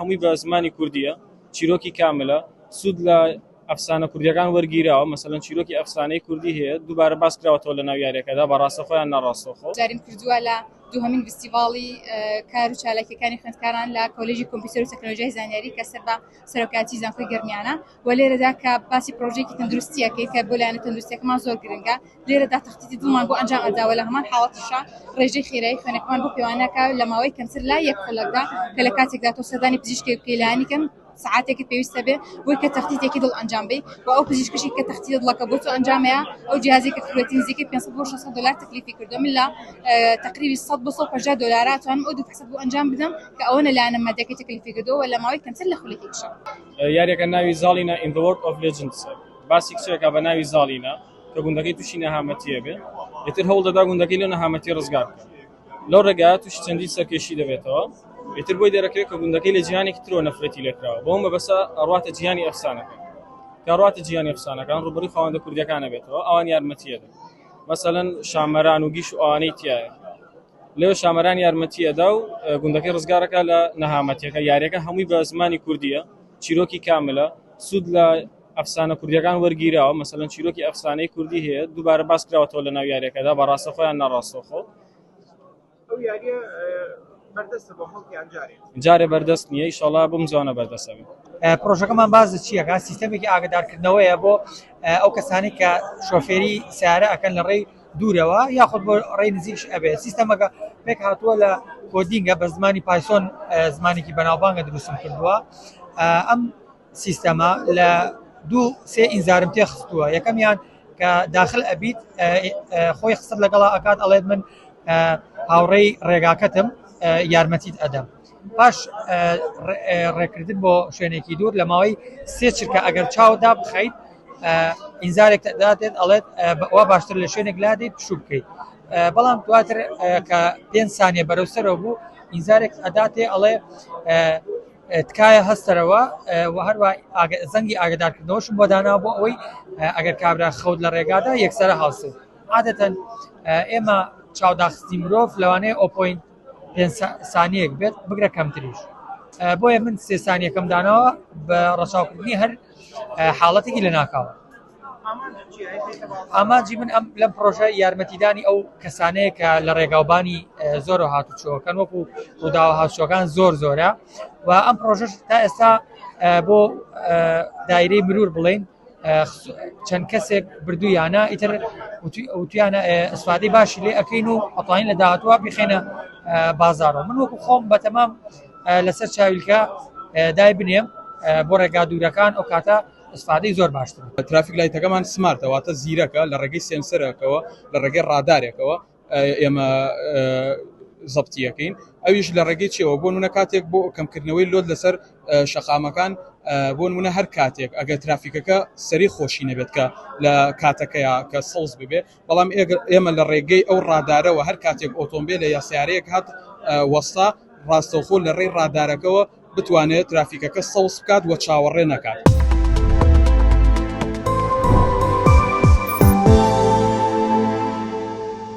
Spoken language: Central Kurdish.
هەمووی بە زمانی کوردیە چیرۆکی کاملە سود لە ئەفسانە کوردیەکان وەرگیراوە مەسەلەن چیرۆکی ئەفسانەی کوردی هەیە دووبارە باس کراوەتەوە لە ناو یاریەکەدا بە ڕاستەخۆیان نەڕاستەخۆ جاریم کردووە لە دووهەمین فستیڤاڵی کار و چالاکیەکانی خوێندکاران لە کۆلێژی کۆمپیوتەر و تەکنۆلۆژیای زانیاری کە سەر بە سەرۆکاتی زانکۆی گەرمیانە و لێرەدا کە باسی پرۆژێکی تەندروستیەکەی کە بۆ لایەنە تەندروستیەکەمان زۆر گرنگە لێرەدا تەختیتی دڵمان بۆ ئەنجام ئەداوە لە هەمان حاڵەتیشە ڕێژەی خێرایی خوێنەکەمان بۆ پێوانەکە لە ماوەی کەمتر لا یەک خولەکدا کە لە کاتێکدا تۆ سەردانی پزیشکی بکەی کەم ساعاتێکی پێویستە بێ بۆی کە تەختیتێکی دڵ ئەنجام بێ و ئەو پزیشکیش کە تەختی دڵەکە بۆ تۆ ئەنجامەیە ئەو جیهازی کە فرۆتی نزیکەی 500 بۆ 600 دلار تەکلیفی کردو من لە تقریبی 100 بۆ 150 دلار توانم ئەو 200 بۆ ئەنجام بدەم کە ئەوەنە لایەنە مادەکەی تەکلیفی کردو و لە ماوەی کەمتر لە خولێکێکشە یاریەکە ناوی زاڵینە in the world of legends باسی کچێکە بە ناوی زاڵینە کە گوندەکەی تووشی نەهامەتیە بێ ئیتر هەوڵ دەدا گوندەکەی لەو نەهامەتی ڕزگار بکات لەو ڕێگایە تووشی چەندی سەرکێشی دەبێتەوە ئیتر بۆی دەرەکەوێت کە گوندەکەی لە جیهانێکی ترەوە نەفرەتی لێکراوە بۆ ئەمە بەسە ڕاتە جیهانی ئەفسانەکە کە ڕاتە جیهانی ئەفسانەکان ڕوبەڕووی خاوەندە کوردیەکانە بێتەوە ئەوان یارمەتیەدەن مەسەلەن شامەران و گیش و ئەوانەی تایە لێو شامەران یارمەتیەدا و گوندەکەی ڕزگارەکە لە نەهامەتیەکە یاریەکە هەمووی بە زمانی کوردیە چیرۆکی کاملە سود لە ئەفسانە کوردیەکان وەرگیراوە مەسەلەن چیرۆکی ئەفسانەی کوردی هەیە دووبارە باس کراوەتەوە لە ناو یاریەکەدا بە ڕاستەخۆیان نەڕاستەخۆ جارێ بەردەست نییە ئیشەڵا بم جوانە بەردەستە بێت پرۆژەکەمان بازە چیەکە سیستەمێکی ئاگادارکردنەوەیە بۆ ئەو کەسانی کە شۆفێری سیارە ئەکەن لە ڕێی دوورەوە یاخود بۆ ڕێی نزیکش ئەبێ سیستەمەکە پێک هاتووە لە کۆدینگە بە زمانی پایسۆن زمانێکی بەناوبانگە دروستم کردووە ئەم سیستەمە لە 2-3 ئینزارم تێخستووە یەکەمیان کە داخل ئەبیت خۆی خسر لەگەڵا ئەکات ئەڵێت من هاوڕێی ڕێگاکەتم یارمەتیت ئەدەم پاش ڕێکردن بۆ شوێنێکی دوور لە ماوەی 3 چرکە ئەگەر چاودا بخەیت ئینزارێک دادێت ئەڵێت وا باشتر لە شوێنێک لادەیت پشوو بکەیت بەڵام دواتر کە 5 سانیە بەرەوسەرەوە بوو ئینزارێک ئەداتێ ئەڵێ تکایە هەستەرەوە و هەروە زەنگی ئاگدارکردنەوەشم بۆ داناوە بۆ ئەوەی ئەگەر کابرا خەوت لە ڕێگادا یەکسەرە هاوسێت عادەتەن ئێمە چاوداخستی مرۆڤ لەوانەیە 5 سانیەک بێت بگرە کەمتریش بۆیە من 3 سانیەکەم داناوە بە ڕەچاوکردنی هەر حاڵەتێکی لە ناکاوە ئاماجی من ئەم لەم پرۆژە یارمەتیدانی ئەو کەسانەیە کە لە ڕێگاوبانی زۆرە هاتوچۆکەن وەکو ڕووداوە هاتوچۆکان زۆرە و ئەم پرۆژەش تا ئێستا بۆ دایرەی مرور بڵێن چەند کەسێک بردوویانە ئیتر وتیانە ئەسفادەی باشی لێ ئەەکەین و ئەتوانین لە داهاتوە بخێنە بازارەوە من وەکو خۆم بەتەمام لەسەر چاویلکە دای بنێم بۆ ڕێگا دوورەکان ئەو کاتە ئەسفادەی زۆر باشتر ترافیک لایتەکەمان سمارتەواتە زیرەکە لە ڕێگەی سێنسەرەکەوە لە ڕێگەی ڕادارێکەوە ئێمە زەبتیەکەین ئەویش لە ڕێگەی چێەوە بۆ نونە کاتێک بۆ کەمکردنەوەی لۆت لەسەر شەقامەکان بۆ نمونە هەر کاتێک ئەگەر ترافیکەکە سەری خۆشی نەبێت کە لە کاتەکەیە کە سەوز ببێ بەڵام ئێمە لە ڕێگەی ئەو ڕادارەوە هەر کاتێک ئۆتۆمبیل یا سیارەیەک هات وەستا ڕاستەوخۆ لە ڕێی ڕادارەکەەوە بتوانێت ترافیکەکە سەوز بکات و چاوەڕێ نەکات.